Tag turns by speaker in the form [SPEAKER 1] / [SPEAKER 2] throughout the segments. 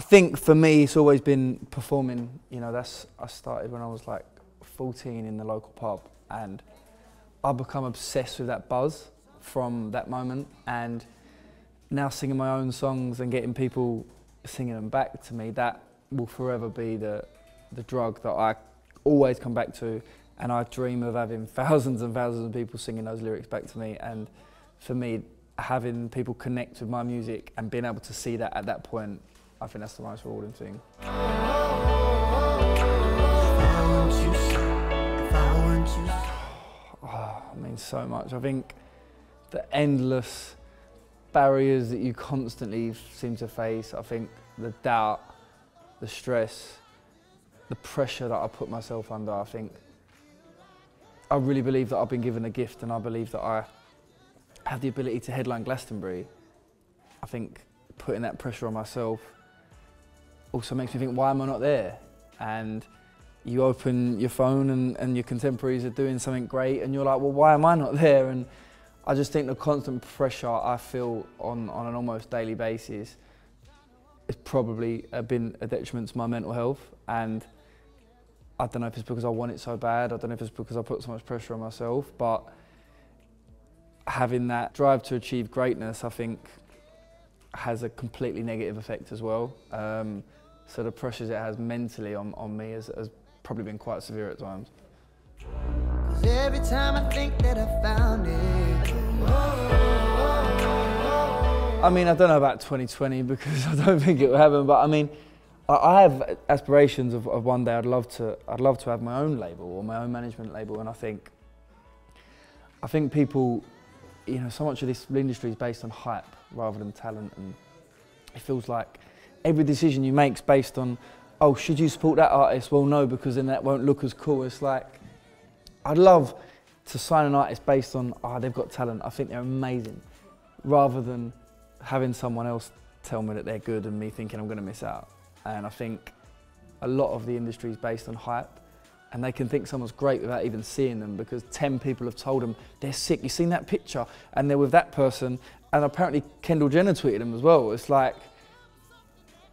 [SPEAKER 1] think for me, it's always been performing. You know, I started when I was like 14 in the local pub, and I've become obsessed with that buzz from that moment. And now singing my own songs and getting people singing them back to me, that will forever be the drug that I always come back to. And I dream of having thousands and thousands of people singing those lyrics back to me. And for me, having people connect with my music and being able to see that at that point, I think that's the most rewarding thing. Oh, it means so much. I think the endless barriers that you constantly seem to face, I think the doubt, the stress, the pressure that I put myself under, I really believe that I've been given a gift, and I believe that I have the ability to headline Glastonbury. I think putting that pressure on myself also makes me think, why am I not there? And you open your phone and your contemporaries are doing something great, and you're like, well, why am I not there? And I just think the constant pressure I feel on an almost daily basis has probably been a detriment to my mental health. And I don't know if it's because I want it so bad, I don't know if it's because I put so much pressure on myself, but having that drive to achieve greatness, I think, has a completely negative effect as well. So the pressures it has mentally on me has probably been quite severe at times. 'Cause every time I think that I found it. I mean, I don't know about 2020 because I don't think it will happen, but I mean, I have aspirations of one day I'd love to have my own label or my own management label, and I think people, you know, so much of this industry is based on hype rather than talent, and it feels like every decision you make is based on, oh, should you support that artist? Well, no, because then that won't look as cool. It's like, I'd love to sign an artist based on, oh, they've got talent, I think they're amazing, rather than having someone else tell me that they're good and me thinking I'm going to miss out. And I think a lot of the industry is based on hype, and they can think someone's great without even seeing them because 10 people have told them they're sick. You've seen that picture, and they're with that person, and apparently Kendall Jenner tweeted them as well. It's like,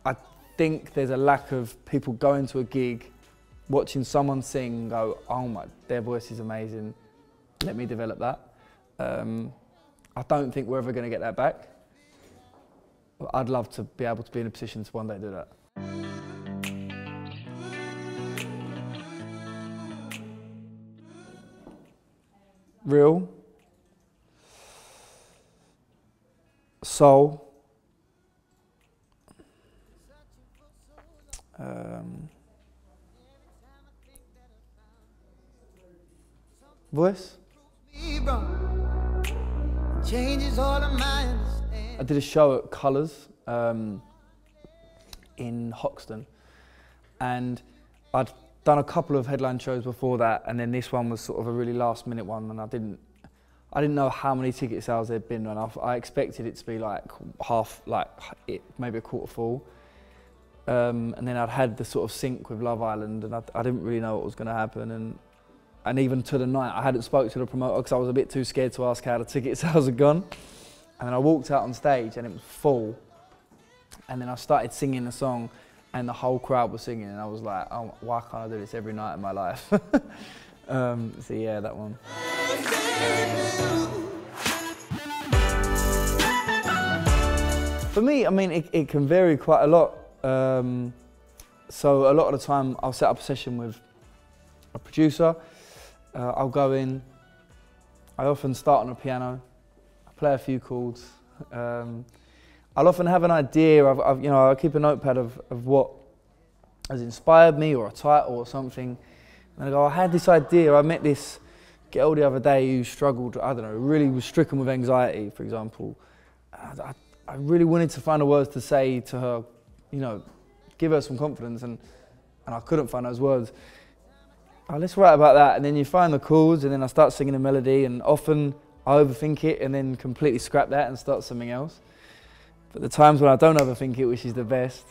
[SPEAKER 1] I think there's a lack of people going to a gig, watching someone sing and go, oh my, their voice is amazing, let me develop that. I don't think we're ever going to get that back. But I'd love to be able to be in a position to one day do that. Real, soul, voice. I did a show at Colours in Hoxton, and I'd done a couple of headline shows before that, and then this one was sort of a really last minute one, and I didn't know how many ticket sales there'd been, and I expected it to be like maybe a quarter full. And then I'd had the sort of sync with Love Island, and I didn't really know what was going to happen, and even to the night I hadn't spoken to the promoter because I was a bit too scared to ask how the ticket sales had gone. And then I walked out on stage and it was full, and then I started singing the song and the whole crowd was singing, and I was like, oh, why can't I do this every night in my life? So yeah, that one. For me, I mean, it can vary quite a lot. So a lot of the time I'll set up a session with a producer, I'll go in, I often start on a piano, I play a few chords, I'll often have an idea, you know, I'll keep a notepad of what has inspired me, or a title or something, and I go, I had this idea, I met this girl the other day who struggled, I don't know, really was stricken with anxiety, for example. I really wanted to find the words to say to her, you know, give her some confidence, and I couldn't find those words. Oh, let's write about that, and then you find the chords, and then I start singing a melody, and often I overthink it and then completely scrap that and start something else. But the times when I don't overthink it, which is the best,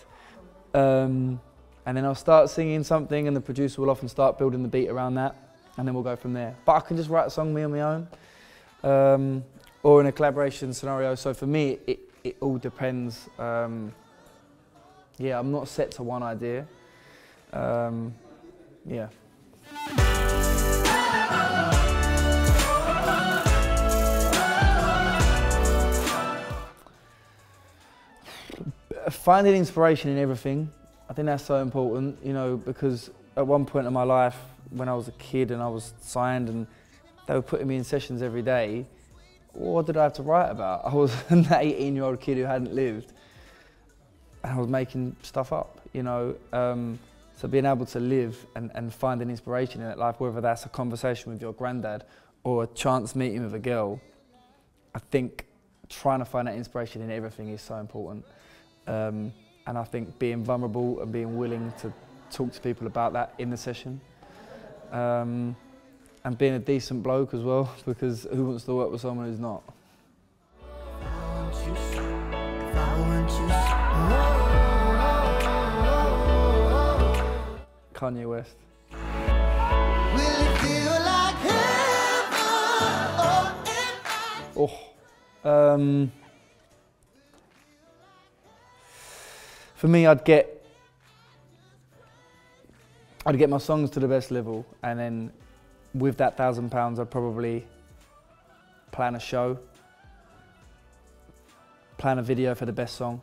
[SPEAKER 1] and then I'll start singing something, and the producer will often start building the beat around that, and then we'll go from there. But I can just write a song me on my own, or in a collaboration scenario. So for me, it all depends. Yeah, I'm not set to one idea. Yeah. Finding inspiration in everything, I think that's so important, you know, because at one point in my life, when I was a kid and I was signed and they were putting me in sessions every day, what did I have to write about? I was an 18-year-old kid who hadn't lived, and I was making stuff up, you know. So being able to live and find an inspiration in that life, whether that's a conversation with your granddad or a chance meeting with a girl, I think trying to find that inspiration in everything is so important. And I think being vulnerable and being willing to talk to people about that in the session. And being a decent bloke as well, because who wants to work with someone who's not? Kanye West. For me, I'd get my songs to the best level, and then with that £1,000, I'd probably plan a show, plan a video for the best song,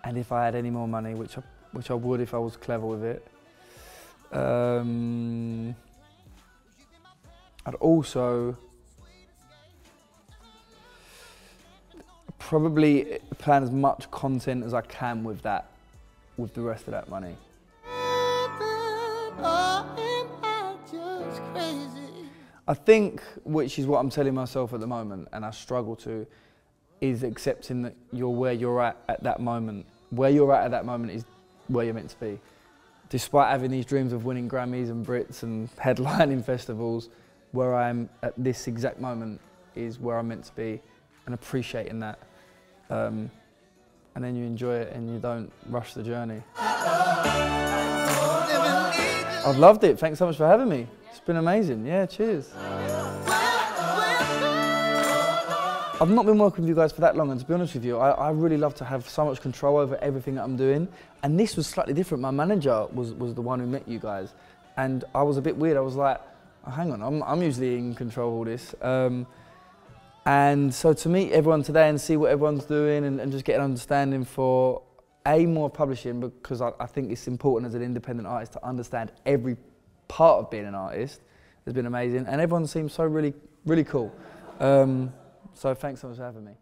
[SPEAKER 1] and if I had any more money, which I would if I was clever with it, I'd also probably plan as much content as I can with the rest of that money. I think, which is what I'm telling myself at the moment, and I struggle to, is accepting that you're where you're at that moment. Where you're at that moment is where you're meant to be. Despite having these dreams of winning Grammys and Brits and headlining festivals, where I am at this exact moment is where I'm meant to be, and appreciating that. And then you enjoy it and you don't rush the journey. I've loved it. Thanks so much for having me. It's been amazing. Yeah, cheers. I've not been working with you guys for that long, and to be honest with you, I really love to have so much control over everything that I'm doing. And this was slightly different. My manager was the one who met you guys, and I was a bit weird. I was like, oh, hang on, I'm usually in control of all this. And so to meet everyone today and see what everyone's doing and just get an understanding for more publishing, because I think it's important as an independent artist to understand every part of being an artist, has been amazing. And everyone seems so really cool. So thanks so much for having me.